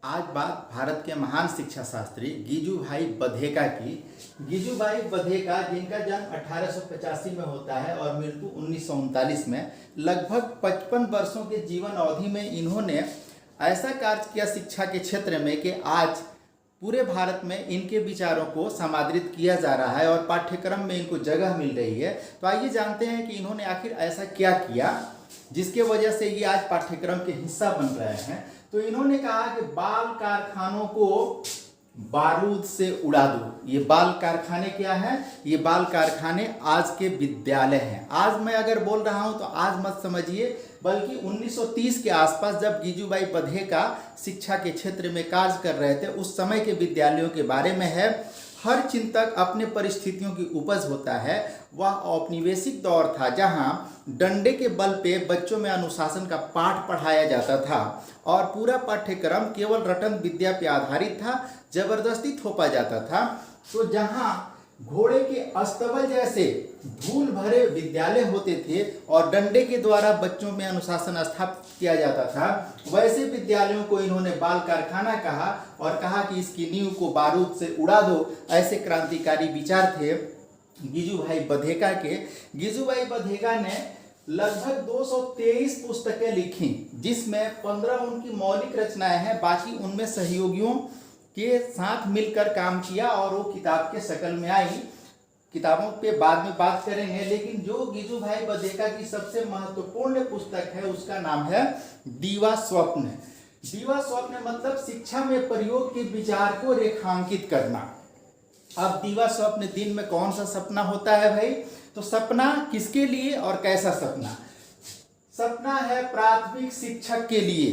आज बात भारत के महान शिक्षा शास्त्री गिजुभाई बधेका की। गिजुभाई बधेका, जिनका जन्म 1885 में होता है और मृत्यु 1939 में, लगभग 55 वर्षों के जीवन अवधि में इन्होंने ऐसा कार्य किया शिक्षा के क्षेत्र में कि आज पूरे भारत में इनके विचारों को समादृत किया जा रहा है और पाठ्यक्रम में इनको जगह मिल रही है। तो आइए जानते हैं कि इन्होंने आखिर ऐसा क्या किया जिसके वजह से ये आज पाठ्यक्रम के हिस्सा बन रहे हैं। तो इन्होंने कहा कि बाल कारखानों को बारूद से उड़ा दो। ये बाल कारखाने क्या है? ये बाल कारखाने आज के विद्यालय हैं। आज मैं अगर बोल रहा हूं तो आज मत समझिए, बल्कि 1930 के आसपास जब गिजुभाई बधेका शिक्षा के क्षेत्र में कार्य कर रहे थे, उस समय के विद्यालयों के बारे में है। हर चिंतक अपने परिस्थितियों की उपज होता है। वह औपनिवेशिक दौर था जहां डंडे के बल पे बच्चों में अनुशासन का पाठ पढ़ाया जाता था और पूरा पाठ्यक्रम केवल रटन विद्या पे आधारित था, जबरदस्ती थोपा जाता था। तो जहां घोड़े के अस्तबल जैसे धूल भरे विद्यालय होते थे और डंडे के द्वारा बच्चों में अनुशासन स्थापित किया जाता था, वैसे विद्यालयों को इन्होंने बाल कारखाना कहा और कहा कि इसकी नींव को बारूद से उड़ा दो। ऐसे क्रांतिकारी विचार थे गिजुभाई बधेका के। गिजुभाई बधेका ने लगभग 223 पुस्तकें लिखी, जिसमें 15 उनकी मौलिक रचनाएं हैं, बाकी उनमें सहयोगियों के साथ मिलकर काम किया और वो किताब के शक्ल में आई। किताबों पे बाद में बात करेंगे, लेकिन जो गिजुभाई बधेका की सबसे महत्वपूर्ण पुस्तक है उसका नाम है दीवा स्वप्न। दीवा स्वप्न मतलब शिक्षा में प्रयोग के विचार को रेखांकित करना। अब दीवा स्वप्न दिन में कौन सा सपना होता है भाई? तो सपना किसके लिए और कैसा सपना? सपना है प्राथमिक शिक्षक के लिए।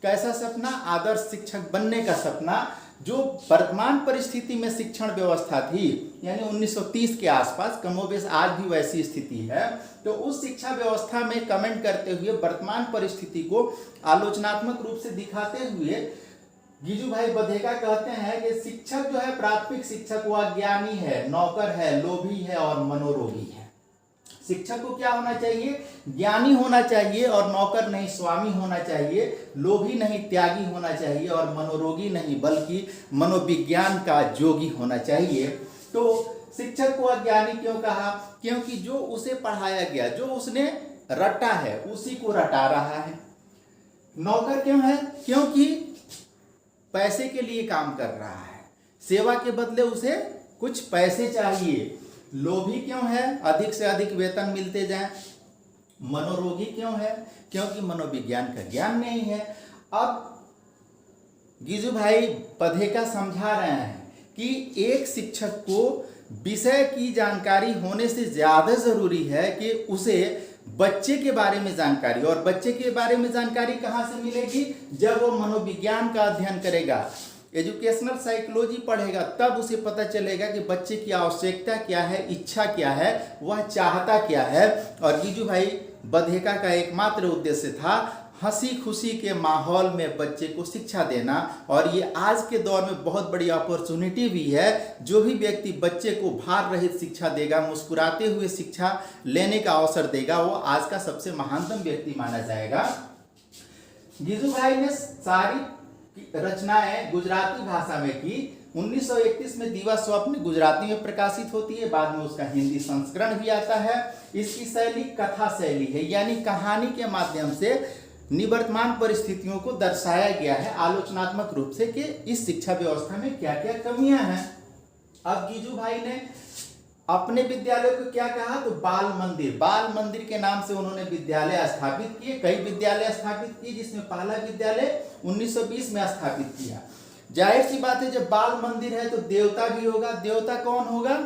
कैसा सपना? आदर्श शिक्षक बनने का सपना। जो वर्तमान परिस्थिति में शिक्षण व्यवस्था थी, यानी 1930 के आसपास, कमोबेश आज भी वैसी स्थिति है, तो उस शिक्षा व्यवस्था में कमेंट करते हुए वर्तमान परिस्थिति को आलोचनात्मक रूप से दिखाते हुए गिजुभाई बधेका कहते हैं कि शिक्षक जो है, प्राथमिक शिक्षक, वह ज्ञानी है, नौकर है, लोभी है और मनोरोगी है। शिक्षक को क्या होना चाहिए? ज्ञानी होना चाहिए और नौकर नहीं स्वामी होना चाहिए, लोभी नहीं त्यागी होना चाहिए और मनोरोगी नहीं बल्कि मनोविज्ञान का जोगी होना चाहिए। तो शिक्षक को अज्ञानी क्यों कहा? क्योंकि जो उसे पढ़ाया गया, जो उसने रटा है, उसी को रटा रहा है। नौकर क्यों है? क्योंकि पैसे के लिए काम कर रहा है, सेवा के बदले उसे कुछ पैसे चाहिए। लोभी क्यों है? अधिक से अधिक वेतन मिलते जाए। मनोरोगी क्यों है? क्योंकि मनोविज्ञान का ज्ञान नहीं है। अब गिजुभाई बधेका समझा रहे हैं कि एक शिक्षक को विषय की जानकारी होने से ज्यादा जरूरी है कि उसे बच्चे के बारे में जानकारी, और बच्चे के बारे में जानकारी कहाँ से मिलेगी? जब वो मनोविज्ञान का अध्ययन करेगा, एजुकेशनल साइकोलॉजी पढ़ेगा, तब उसे पता चलेगा कि बच्चे की आवश्यकता क्या है, इच्छा क्या है, वह चाहता क्या है। और गिजुभाई बधेका का एकमात्र उद्देश्य था हंसी खुशी के माहौल में बच्चे को शिक्षा देना। और ये आज के दौर में बहुत बड़ी अपॉर्चुनिटी भी है। जो भी व्यक्ति बच्चे को भार रहित शिक्षा देगा, मुस्कुराते हुए शिक्षा लेने का अवसर देगा, वो आज का सबसे महानतम व्यक्ति माना जाएगा। गिजुभाई ने सारी रचनाएं गुजराती भाषा में की। 1931 में दीवा स्वप्न गुजराती में प्रकाशित होती है, बाद में उसका हिंदी संस्करण भी आता है। इसकी शैली कथा शैली है, यानी कहानी के माध्यम से निवर्तमान परिस्थितियों को दर्शाया गया है आलोचनात्मक रूप से कि इस शिक्षा व्यवस्था में क्या क्या कमियां हैं। अब गिजुभाई ने अपने विद्यालय को क्या कहा? तो बाल मंदिर के नाम से उन्होंने विद्यालय स्थापित किए। कई विद्यालय स्थापित किए, जिसमें पहला विद्यालय 1920 में स्थापित किया। जाहिर सी बात है, जब बाल मंदिर है तो देवता भी होगा। देवता कौन होगा?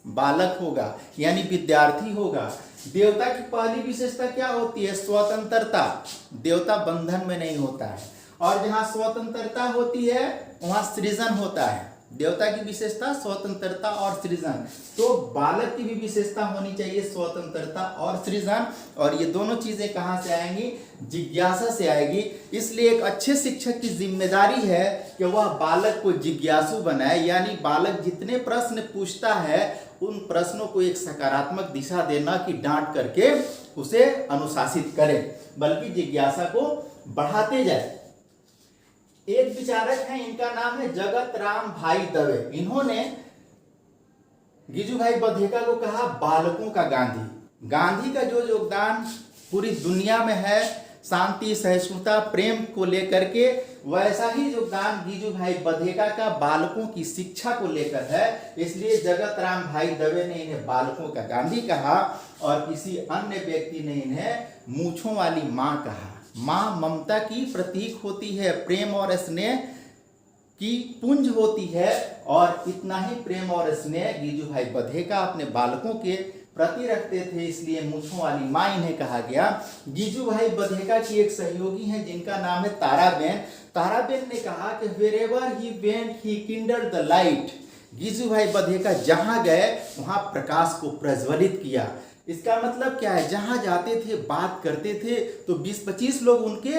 बालक होगा, यानी विद्यार्थी होगा। देवता की पहली विशेषता क्या होती है? स्वतंत्रता। देवता बंधन में नहीं होता है, और जहां स्वतंत्रता होती है वहां सृजन होता है। देवता की विशेषता स्वतंत्रता और सृजन, तो बालक की भी विशेषता होनी चाहिए, स्वतंत्रता और सृजन। और ये दोनों चीजें कहां से आएंगी? जिज्ञासा से आएगी। इसलिए एक अच्छे शिक्षक की जिम्मेदारी है कि वह बालक को जिज्ञासु बनाए, यानी बालक जितने प्रश्न पूछता है उन प्रश्नों को एक सकारात्मक दिशा देना कि डांट करके उसे अनुशासित करे, बल्कि जिज्ञासा को बढ़ाते जाए। एक विचारक हैं, इनका नाम है जगत राम भाई दवे। इन्होंने गिजू भाई बधेका को कहा बालकों का गांधी। गांधी का जो योगदान पूरी दुनिया में है शांति, सहिष्णुता, प्रेम को लेकर के, वैसा ही योगदान गिजू भाई बधेका का बालकों की शिक्षा को लेकर है। इसलिए जगत राम भाई दवे ने इन्हें बालकों का गांधी कहा और किसी अन्य व्यक्ति ने इन्हें मूंछों वाली माँ कहा। माँ ममता की प्रतीक होती है, प्रेम और स्नेह की पुंज होती है, और इतना ही प्रेम और स्नेह गिजू भाई बधेका अपने बालकों के प्रति रखते थे, इसलिए मूंछों वाली माँ इन्हें कहा गया। गिजू भाई बधेका की एक सहयोगी हैं जिनका नाम है ताराबेन। ताराबेन ने कहा कि wherever he went he kindled the light। गिजू भाई बधेका जहां गए वहां प्रकाश को प्रज्वलित किया। इसका मतलब क्या है, जहां जाते थे, बात करते थे तो 20-25 लोग उनके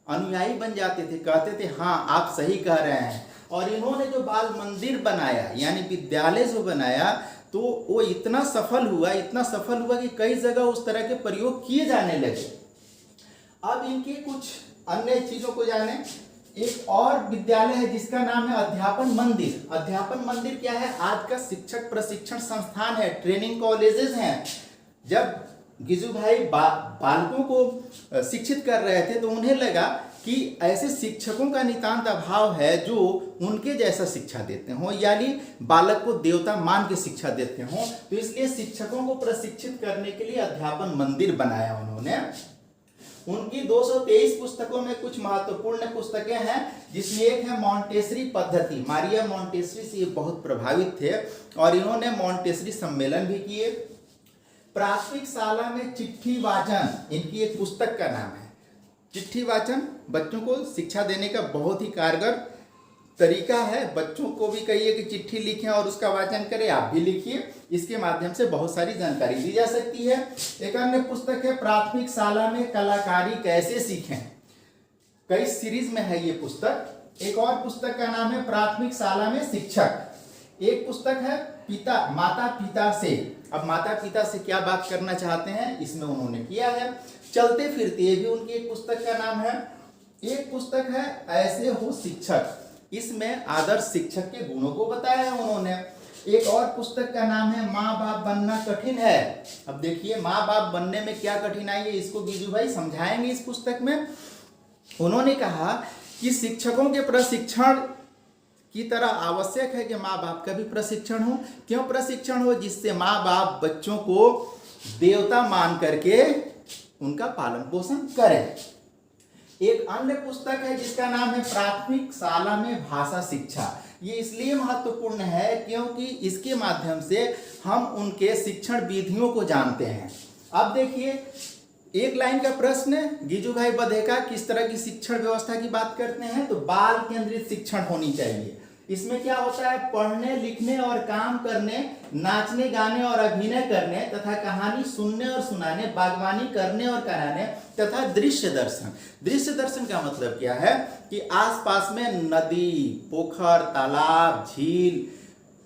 अनुयायी बन जाते थे, कहते थे हाँ आप सही कह रहे हैं। और इन्होंने जो बाल मंदिर बनाया यानी विद्यालय जो बनाया, तो वो इतना सफल हुआ कि कई जगह उस तरह के प्रयोग किए जाने लगे। अब इनके कुछ अन्य चीजों को जाने। एक और विद्यालय है जिसका नाम है अध्यापन मंदिर। अध्यापन मंदिर क्या है, आज का शिक्षक प्रशिक्षण संस्थान है, ट्रेनिंग कॉलेजेस हैं। जब गिजू भाई बालकों को शिक्षित कर रहे थे तो उन्हें लगा कि ऐसे शिक्षकों का नितांत अभाव है जो उनके जैसा शिक्षा देते हों, यानी बालक को देवता मान के शिक्षा देते हों। तो इसलिए शिक्षकों को प्रशिक्षित करने के लिए अध्यापन मंदिर बनाया उन्होंने। उनकी 223 पुस्तकों में कुछ महत्वपूर्ण पुस्तकें हैं, जिसमें एक है मॉन्टेसरी पद्धति। मारिया मॉन्टेसरी से ये बहुत प्रभावित थे और इन्होंने मॉन्टेसरी सम्मेलन भी किए। प्राथमिक शाला में चिट्ठी वाचन इनकी एक पुस्तक का नाम है। चिट्ठी वाचन बच्चों को शिक्षा देने का बहुत ही कारगर तरीका है। बच्चों को भी कहिए कि चिट्ठी लिखें और उसका वाचन करें, आप भी लिखिए। इसके माध्यम से बहुत सारी जानकारी दी जा सकती है। एक अन्य पुस्तक है प्राथमिक शाला में कलाकारी कैसे सीखें। कई सीरीज में है ये पुस्तक। एक और पुस्तक का नाम है प्राथमिक शाला में शिक्षक। एक पुस्तक है माता पिता से। अब माता पिता से क्या बात करना चाहते हैं इसमें उन्होंने किया है। चलते फिरते, ये भी उनकी एक पुस्तक का नाम है। एक पुस्तक है ऐसे हो शिक्षक, इसमें आदर्श शिक्षक के गुणों को बताया है उन्होंने। एक और पुस्तक का नाम है माँ बाप बनना कठिन है। अब देखिए माँ बाप बनने में क्या कठिनाई है, इसको गिजू भाई समझाएंगे इस पुस्तक में। उन्होंने कहा कि शिक्षकों के प्रशिक्षण की तरह आवश्यक है कि माँ बाप का भी प्रशिक्षण हो। क्यों प्रशिक्षण हो, जिससे माँ बाप बच्चों को देवता मान करके उनका पालन पोषण करें। एक अन्य पुस्तक है जिसका नाम है प्राथमिक शाला में भाषा शिक्षा। ये इसलिए महत्वपूर्ण है क्योंकि इसके माध्यम से हम उनके शिक्षण विधियों को जानते हैं। अब देखिए एक लाइन का प्रश्न, गिजू भाई बधेका किस तरह की शिक्षण व्यवस्था की बात करते हैं, तो बाल केंद्रित शिक्षण होनी चाहिए। इसमें क्या होता है, पढ़ने लिखने और काम करने, नाचने गाने और अभिनय करने तथा कहानी सुनने और सुनाने, बागवानी करने और कराने तथा दृश्य दर्शन। दृश्य दर्शन का मतलब क्या है कि आसपास में नदी, पोखर, तालाब, झील,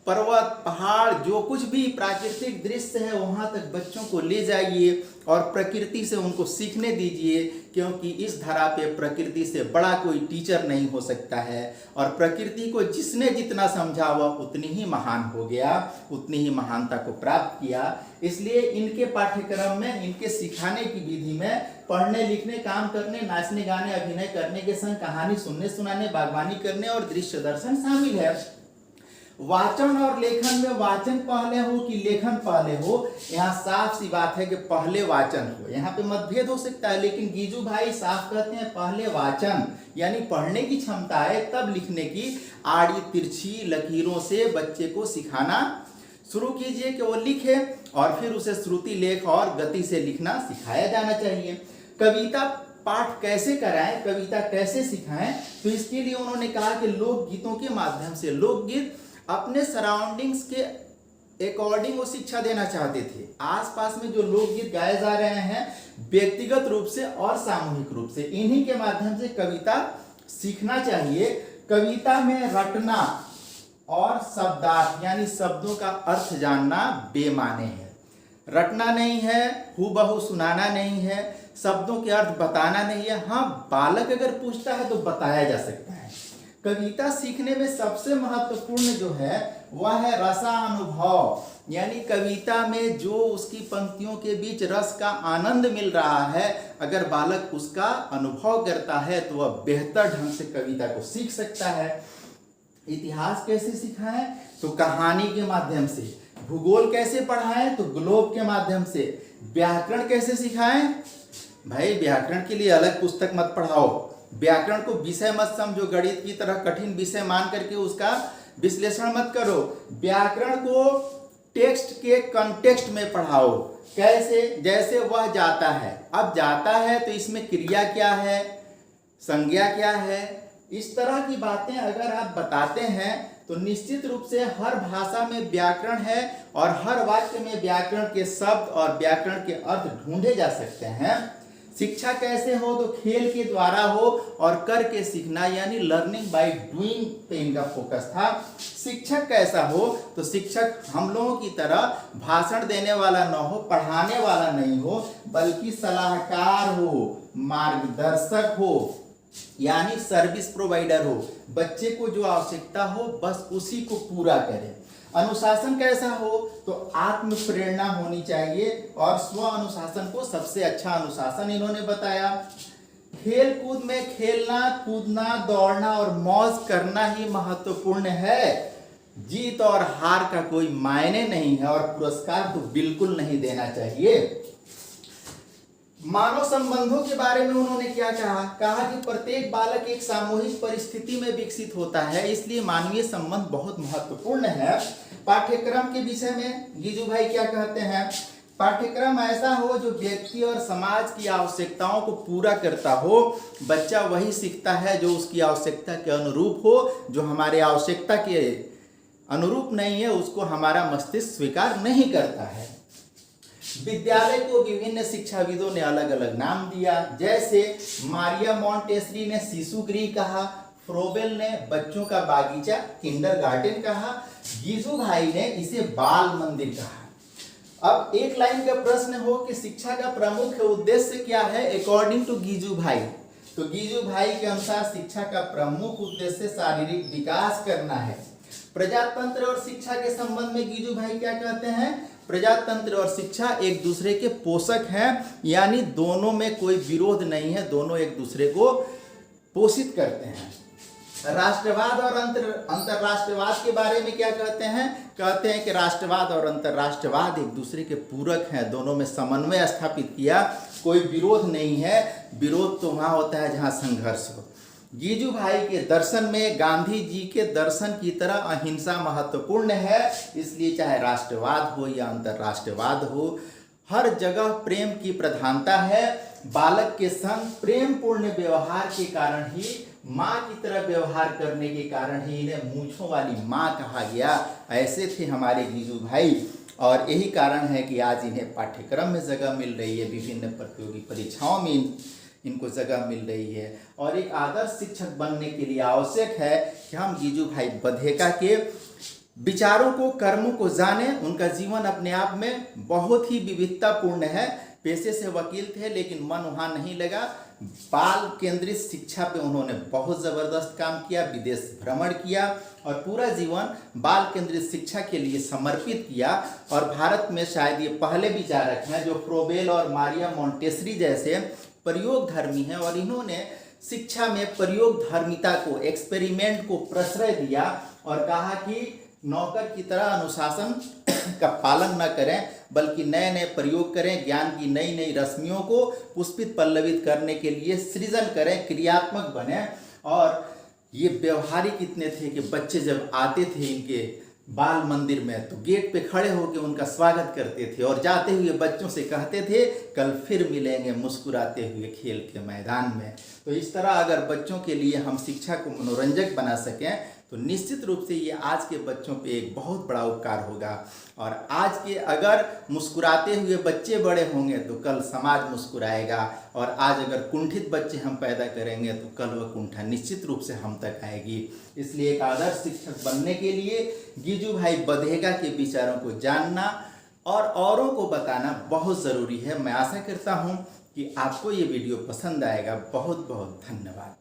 पर्वत, पहाड़, जो कुछ भी प्राकृतिक दृश्य है वहां तक बच्चों को ले जाइए और प्रकृति से उनको सीखने दीजिए, क्योंकि इस धरा पे प्रकृति से बड़ा कोई टीचर नहीं हो सकता है। और प्रकृति को जिसने जितना समझा वह उतनी ही महान हो गया, उतनी ही महानता को प्राप्त किया। इसलिए इनके पाठ्यक्रम में, इनके सिखाने की विधि में पढ़ने लिखने, काम करने, नाचने गाने, अभिनय करने के संग कहानी सुनने सुनाने, बागवानी करने और दृश्य दर्शन शामिल है। वाचन और लेखन में वाचन पहले हो कि लेखन पहले हो, यहाँ साफ सी बात है कि पहले वाचन हो। यहाँ पे मतभेद हो सकता है, लेकिन गिजू भाई साफ कहते हैं पहले वाचन, यानी पढ़ने की क्षमता है तब लिखने की। आड़ी तिरछी लकीरों से बच्चे को सिखाना शुरू कीजिए कि वो लिखे और फिर उसे श्रुति लेख और गति से लिखना सिखाया जाना चाहिए। कविता पाठ कैसे कराएं, कविता कैसे सिखाएं, तो इसके लिए उन्होंने कहा कि लोकगीतों के माध्यम से, लोकगीत अपने सराउंडिंग्स के अकॉर्डिंग वो शिक्षा देना चाहते थे। आसपास में जो लोकगीत गाए जा रहे हैं व्यक्तिगत रूप से और सामूहिक रूप से, इन्हीं के माध्यम से कविता सीखना चाहिए। कविता में रटना और शब्दार्थ यानी शब्दों का अर्थ जानना बेमाने है। रटना नहीं है, हूबहू सुनाना नहीं है, शब्दों के अर्थ बताना नहीं है। हाँ, बालक अगर पूछता है तो बताया जा सकता है, कविता सीखने में सबसे महत्वपूर्ण जो है वह है रसानुभव, यानी कविता में जो उसकी पंक्तियों के बीच रस का आनंद मिल रहा है, अगर बालक उसका अनुभव करता है तो वह बेहतर ढंग से कविता को सीख सकता है। इतिहास कैसे सिखाएं? तो कहानी के माध्यम से। भूगोल कैसे पढ़ाएं? तो ग्लोब के माध्यम से। व्याकरण कैसे सिखाएं? भाई व्याकरण के लिए अलग पुस्तक मत पढ़ाओ, व्याकरण को विषय मत समझो, गणित की तरह कठिन विषय मान करके उसका विश्लेषण मत करो। व्याकरण को टेक्स्ट के कंटेक्स्ट में पढ़ाओ। कैसे? जैसे वह जाता है, अब जाता है तो इसमें क्रिया क्या है, संज्ञा क्या है, इस तरह की बातें अगर आप बताते हैं तो निश्चित रूप से हर भाषा में व्याकरण है और हर वाक्य में व्याकरण के शब्द और व्याकरण के अर्थ ढूंढे जा सकते हैं। शिक्षा कैसे हो? तो खेल के द्वारा हो और करके सीखना, यानी लर्निंग बाय डूइंग पे इनका फोकस था। शिक्षक कैसा हो? तो शिक्षक हम लोगों की तरह भाषण देने वाला न हो, पढ़ाने वाला नहीं हो, बल्कि सलाहकार हो, मार्गदर्शक हो, यानी सर्विस प्रोवाइडर हो। बच्चे को जो आवश्यकता हो बस उसी को पूरा करे। अनुशासन कैसा हो? तो आत्म प्रेरणा होनी चाहिए और स्व अनुशासन को सबसे अच्छा अनुशासन इन्होंने बताया। खेल कूद में खेलना, कूदना, दौड़ना और मौज करना ही महत्वपूर्ण है। जीत और हार का कोई मायने नहीं है और पुरस्कार तो बिल्कुल नहीं देना चाहिए। मानव संबंधों के बारे में उन्होंने क्या कहा कि प्रत्येक बालक एक सामूहिक परिस्थिति में विकसित होता है, इसलिए मानवीय संबंध बहुत महत्वपूर्ण है। पाठ्यक्रम के विषय में गीजू भाई क्या कहते हैं? पाठ्यक्रम ऐसा हो जो व्यक्ति और समाज की आवश्यकताओं को पूरा करता हो। बच्चा वही सीखता है जो उसकी आवश्यकता के अनुरूप हो, जो हमारे आवश्यकता के अनुरूप नहीं है उसको हमारा मस्तिष्क स्वीकार नहीं करता है। विद्यालय को विभिन्न शिक्षाविदों ने अलग अलग नाम दिया, जैसे मारिया मॉन्टेसरी ने शिशु गृह कहा, फ्रोबेल ने बच्चों का बागीचा किंडरगार्टन कहा, गीजू भाई ने इसे बाल मंदिर कहा। अब एक लाइन का प्रश्न हो कि शिक्षा का प्रमुख उद्देश्य क्या है अकॉर्डिंग टू गीजू भाई? तो गीजू भाई के अनुसार शिक्षा का प्रमुख उद्देश्य शारीरिक विकास करना है। प्रजातंत्र और शिक्षा के संबंध में गीजू भाई क्या कहते हैं? प्रजातंत्र और शिक्षा एक दूसरे के पोषक हैं, यानी दोनों में कोई विरोध नहीं है, दोनों एक दूसरे को पोषित करते हैं। राष्ट्रवाद और अंतरराष्ट्रवाद के बारे में क्या कहते हैं? कहते हैं कि राष्ट्रवाद और अंतरराष्ट्रवाद एक दूसरे के पूरक हैं, दोनों में समन्वय स्थापित किया, कोई विरोध नहीं है। विरोध तो वहाँ होता है जहाँ संघर्ष हो। गीजू भाई के दर्शन में गांधी जी के दर्शन की तरह अहिंसा महत्वपूर्ण है, इसलिए चाहे राष्ट्रवाद हो या अंतरराष्ट्रवाद हो, हर जगह प्रेम की प्रधानता है। बालक के संग प्रेम पूर्ण व्यवहार के कारण ही, माँ की तरह व्यवहार करने के कारण ही इन्हें मूंछों वाली माँ कहा गया। ऐसे थे हमारे गीजू भाई और यही कारण है कि आज इन्हें पाठ्यक्रम में जगह मिल रही है, विभिन्न प्रतियोगी परीक्षाओं में इनको जगह मिल रही है। और एक आदर्श शिक्षक बनने के लिए आवश्यक है कि हम गीजू भाई बधेका के विचारों को, कर्मों को जानें। उनका जीवन अपने आप में बहुत ही विविधतापूर्ण है। पेशे से वकील थे लेकिन मन वहाँ नहीं लगा। बाल केंद्रित शिक्षा पे उन्होंने बहुत ज़बरदस्त काम किया, विदेश भ्रमण किया और पूरा जीवन बाल केंद्रित शिक्षा के लिए समर्पित किया। और भारत में शायद ये पहले विचारक हैं जो फ्रोबेल और मारिया मॉन्टेसरी जैसे प्रयोग धर्मी हैं और इन्होंने शिक्षा में प्रयोग धर्मिता को, एक्सपेरिमेंट को प्रश्रय दिया और कहा कि नौकर की तरह अनुशासन का पालन न करें बल्कि नए नए प्रयोग करें, ज्ञान की नई नई रश्मियों को पुष्पित पल्लवित करने के लिए सृजन करें, क्रियात्मक बने। और ये व्यवहारिक इतने थे कि बच्चे जब आते थे इनके बाल मंदिर में तो गेट पे खड़े होकर उनका स्वागत करते थे और जाते हुए बच्चों से कहते थे कल फिर मिलेंगे मुस्कुराते हुए खेल के मैदान में। तो इस तरह अगर बच्चों के लिए हम शिक्षा को मनोरंजक बना सकें तो निश्चित रूप से ये आज के बच्चों पे एक बहुत बड़ा उपकार होगा। और आज के अगर मुस्कुराते हुए बच्चे बड़े होंगे तो कल समाज मुस्कुराएगा और आज अगर कुंठित बच्चे हम पैदा करेंगे तो कल वह कुंठा निश्चित रूप से हम तक आएगी। इसलिए एक आदर्श शिक्षक बनने के लिए गीजू भाई बधेका के विचारों को जानना और औरों को बताना बहुत ज़रूरी है। मैं आशा करता हूँ कि आपको ये वीडियो पसंद आएगा। बहुत बहुत धन्यवाद।